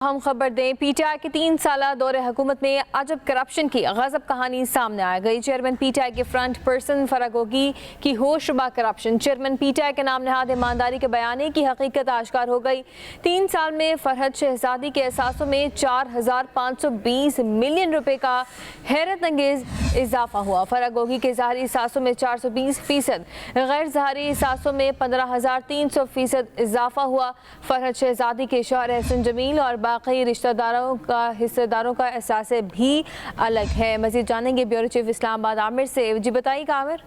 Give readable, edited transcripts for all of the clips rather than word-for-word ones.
ہم خبر دیں پی ٹی آئی کے 3 سالہ دور حکومت میں عجب کرپشن کی غضب کہانی سامنے آ گئی۔ چیئرمین پی ٹی آئی کے فرنٹ پرسن فراگوگی کی ہوشربا corruption. Chairman P T I کے نام نہاد ایمانداری کے بیانے کی حقیقت آشکار ہو گئی۔ 3 سال میں فرحت شہزادی کے اثاثوں میں 4,520 ملین روپے کا حیرت انگیز اضافہ ہوا۔ فراگوگی کے ظاہری اثاثوں میں 420%، غیر ظاہری اثاثوں میں 15,300% اضافہ ہوا۔ فرحت شہزادی کے شوہر احسن جمیل اور باقی رشتہ داروں کا احساسے بھی الگ ہے۔ مزید جانیں گے بیورو چیف اسلام آباد عامر سے۔ جی بتائیے عامر۔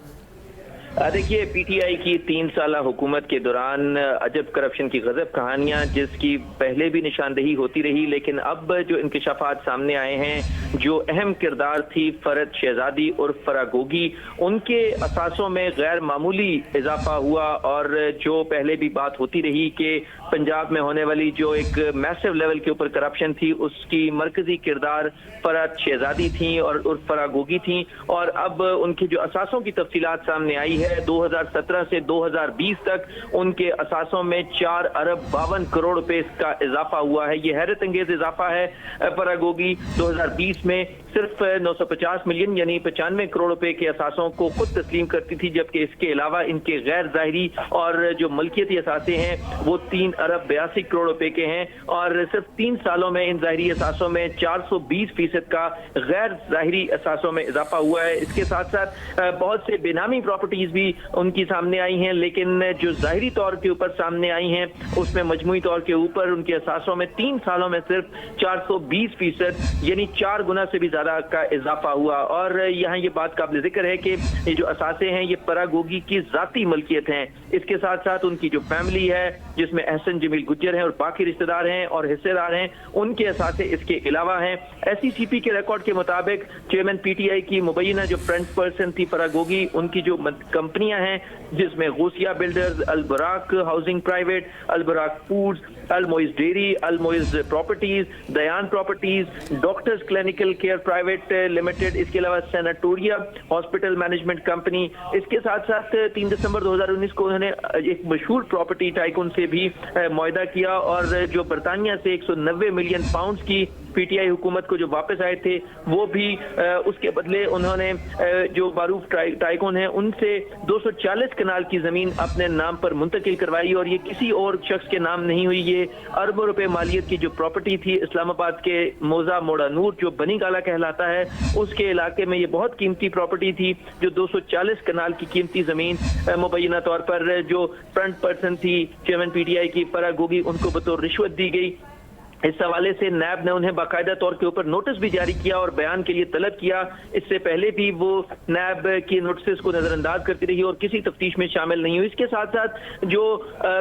دیکھیے پی ٹی آئی کی 3 سالہ حکومت کے دوران عجب کرپشن کی غضب کہانیاں جس کی پہلے بھی نشاندہی ہوتی رہی، لیکن اب جو انکشافات سامنے آئے ہیں، جو اہم کردار تھی فرحت شہزادی اور فراگوگی، ان کے اثاثوں میں غیر معمولی اضافہ ہوا۔ اور جو پہلے بھی بات ہوتی رہی کہ پنجاب میں ہونے والی جو ایک میسو لیول کے اوپر کرپشن تھی، اس کی مرکزی کردار فرحت شہزادی تھیں اور فراگوگی تھیں، اور اب ان کی جو اثاثوں کی تفصیلات سامنے آئی ہے، 2017 سے 2020 تک ان کے اثاثوں میں 4,52 کروڑ روپے کا اضافہ ہوا ہے۔ یہ حیرت انگیز اضافہ ہے۔ فراگوگی 2020 میں صرف 950 ملین یعنی 95 کروڑ روپے کے اثاثوں کو خود تسلیم کرتی تھی، جبکہ اس کے علاوہ ان کے غیر ظاہری اور جو ملکیتی اثاثے ہیں وہ 3,82 کروڑ روپے کے ہیں، اور صرف 3 سالوں میں ان ظاہری اثاثوں میں 420% کا غیر ظاہری اثاثوں میں اضافہ ہوا ہے۔ اس کے ساتھ ساتھ بہت سے بے نامی پراپرٹیز بھی ان کی سامنے آئی ہیں، لیکن جو ظاہری طور کے اوپر سامنے آئی ہیں اس میں مجموعی طور کے اوپر ان کے اثاثوں میں 3 سالوں میں صرف 420% یعنی 4 گنا سے بھی زیادہ کا اضافہ ہوا۔ اور یہاں یہ بات قابل ذکر ہے کہ یہ جو اثاثے ہیں یہ فراگوگی کی ذاتی ملکیت ہیں۔ اس کے ساتھ ساتھ ان کی جو فیملی ہے جس میں احسن جمیل گجر ہیں اور باقی رشتہ دار ہیں اور حصے دار ہیں، ان کے اثاثے اس کے علاوہ ہیں۔ ایس سی سی پی کے ریکارڈ کے مطابق چیئرمین پی ٹی آئی کی مبینہ جو فرنٹ پرسن تھی فراگوگی، ان کی جو کمپنیاں ہیں جس میں Ghausia builders, Alburaq housing private, Alburaq foods, Almoiz dairy, Almoiz properties, Dayan properties, doctors clinical care private limited, اس کے علاوہ سینیٹوریا ہاسپٹل مینجمنٹ کمپنی۔ اس کے ساتھ ساتھ 3 دسمبر 2019 کو انہوں نے ایک مشہور پراپرٹی ٹائکون سے بھی معاہدہ کیا، اور جو برطانیہ سے 190 ملین پاؤنڈز کی پی ٹی آئی حکومت کو جو واپس آئے تھے وہ بھی اس کے بدلے انہوں نے جو معروف ٹائکون ہیں ان سے 240 کنال کی زمین اپنے نام پر منتقل کروائی، اور یہ کسی اور شخص کے نام نہیں ہوئی۔ یہ اربوں روپے مالیت کی جو پراپرٹی تھی اسلام آباد کے موزہ موڑا نور جو بنی گالا کہلاتا ہے، اس کے علاقے میں یہ بہت قیمتی پراپرٹی تھی، جو 240 کنال کی قیمتی زمین مبینہ طور پر جو فرنٹ پرسن تھی چیئرمین پی ٹی آئی کی فراگوگی، ان کو بطور رشوت دی گئی۔ اس حوالے سے نیب نے انہیں باقاعدہ طور کے اوپر نوٹس بھی جاری کیا اور بیان کے لیے طلب کیا۔ اس سے پہلے بھی وہ نیب کی نوٹسز کو نظر انداز کرتی رہی اور کسی تفتیش میں شامل نہیں ہوئی۔ اس کے ساتھ ساتھ جو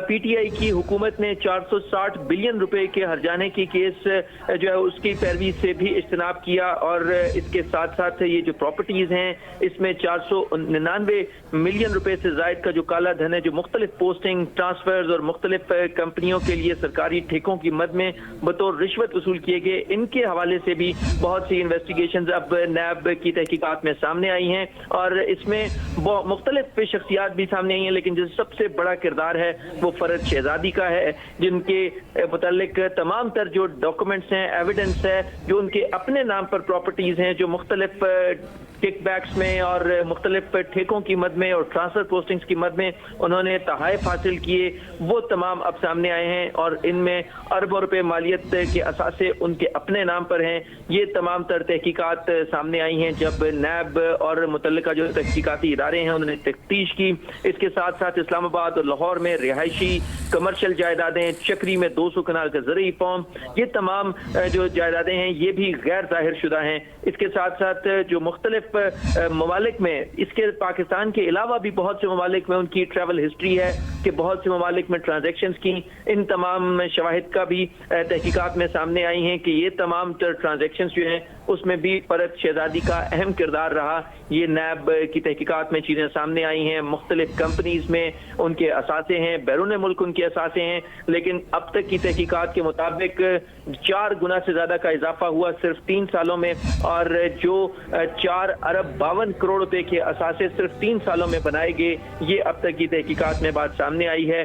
پی ٹی آئی کی حکومت نے 460 بلین روپے کے ہرجانے کی کیس جو ہے اس کی پیروی سے بھی اجتناب کیا، اور اس کے ساتھ ساتھ یہ جو پراپرٹیز ہیں اس میں 499 ملین روپے سے زائد کا جو کالا دھن ہے، جو مختلف پوسٹنگ، ٹرانسفرز اور مختلف کمپنیوں کے لیے سرکاری ٹھیکوں کی مد میں بطور رشوت وصول کیے گئے، ان کے حوالے سے بھی بہت سی انویسٹیگیشنز اب نیب کی تحقیقات میں سامنے آئی ہیں، اور اس میں مختلف شخصیات بھی سامنے آئی ہیں، لیکن جو سب سے بڑا کردار ہے وہ فرحت شہزادی کا ہے، جن کے متعلق تمام تر جو ڈاکومنٹس ہیں، ایویڈنس ہے، جو ان کے اپنے نام پر پراپرٹیز ہیں، جو مختلف کک بیکس میں اور مختلف ٹھیکوں کی مد میں اور ٹرانسفر پوسٹنگز کی مد میں انہوں نے تحائف حاصل کیے، وہ تمام اب سامنے آئے ہیں، اور ان میں اربوں روپے مالیت کے اثاثے ان کے اپنے نام پر ہیں۔ یہ تمام تر تحقیقات سامنے آئی ہیں جب نیب اور متعلقہ جو تحقیقاتی ادارے ہیں انہوں نے تفتیش کی۔ اس کے ساتھ ساتھ اسلام آباد اور لاہور میں رہائشی کمرشل جائیدادیں، چکری میں 200 کنال کا زرعی فارم، یہ تمام جو جائیدادیں ہیں یہ بھی غیر ظاہر شدہ ہیں۔ اس کے ساتھ ساتھ جو مختلف ممالک میں، اس کے پاکستان کے علاوہ بھی بہت سے ممالک میں ان کی ٹریول ہسٹری ہے کہ بہت سے ممالک میں ٹرانزیکشنز کی، ان تمام شواہد کا بھی تحقیقات میں سامنے آئی ہیں کہ یہ تمام ٹرانزیکشنز جو ہیں اس میں بھی فرحت شہزادی کا اہم کردار رہا۔ یہ نیب کی تحقیقات میں چیزیں سامنے آئی ہیں، مختلف کمپنیز میں ان کے اثاثے ہیں، بیرون ملک ان کے اثاثے ہیں، لیکن اب تک کی تحقیقات کے مطابق 4 گنا سے زیادہ کا اضافہ ہوا صرف 3 سالوں میں، اور جو 4,52 کروڑ روپے کے اثاثے صرف 3 سالوں میں بنائے گئے، یہ اب تک کی تحقیقات میں بات سامنے آئی ہے۔